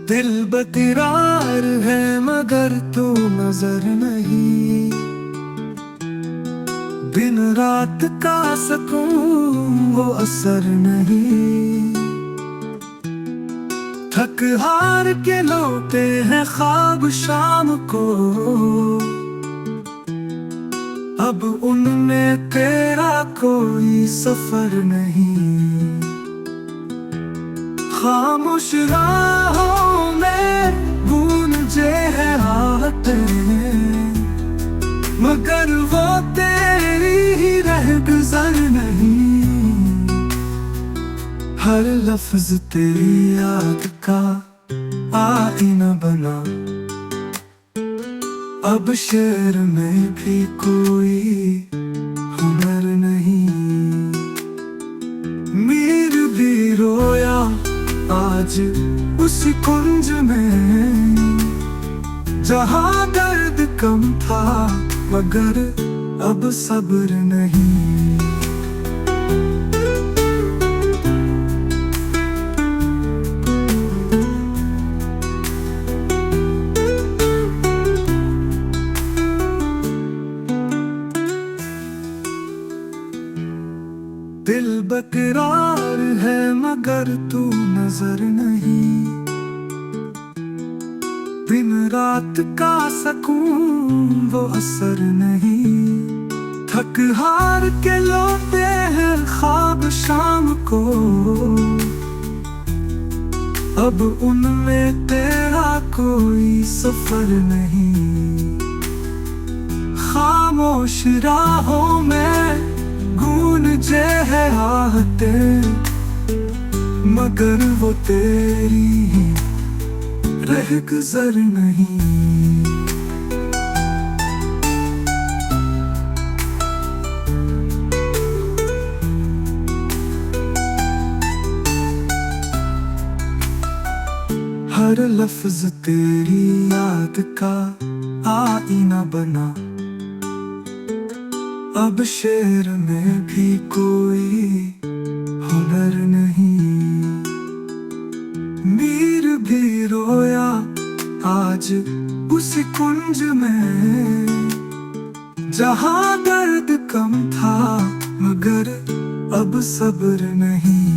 दिल बेकरार है मगर तू नजर नहीं, दिन रात का सकून वो असर नहीं। थक हार के लौटे हैं ख्वाब शाम को, अब उनमें तेरा कोई सफर नहीं। खामोश राहों में गूंजे हैं आवाज़ें, मगर वो तेरी ही रहगुज़र नहीं। हर लफ्ज तेरी याद का आईना बना, अब शेर में भी कोई हुनर नहीं। मीर भी रोया आज उसी कुंज में, जहाँ दर्द कम था मगर अब सब्र नहीं। दिल बेकरार है मगर तू नजर नहीं, दिन रात का सकून वो असर नहीं। थक हार के लौटे हैं ख्वाब शाम को, अब उनमें तेरा कोई सफर नहीं। खामोश राहों में गूंजे हैं आहतें, मगर वो तेरी रहगुज़र नहीं। हर लफ्ज तेरी याद का आईना बना, अब शेर में भी कोई हुनर नहीं। मीर भी रोया आज उसी कुंज में, जहाँ दर्द कम था मगर अब सब्र नहीं।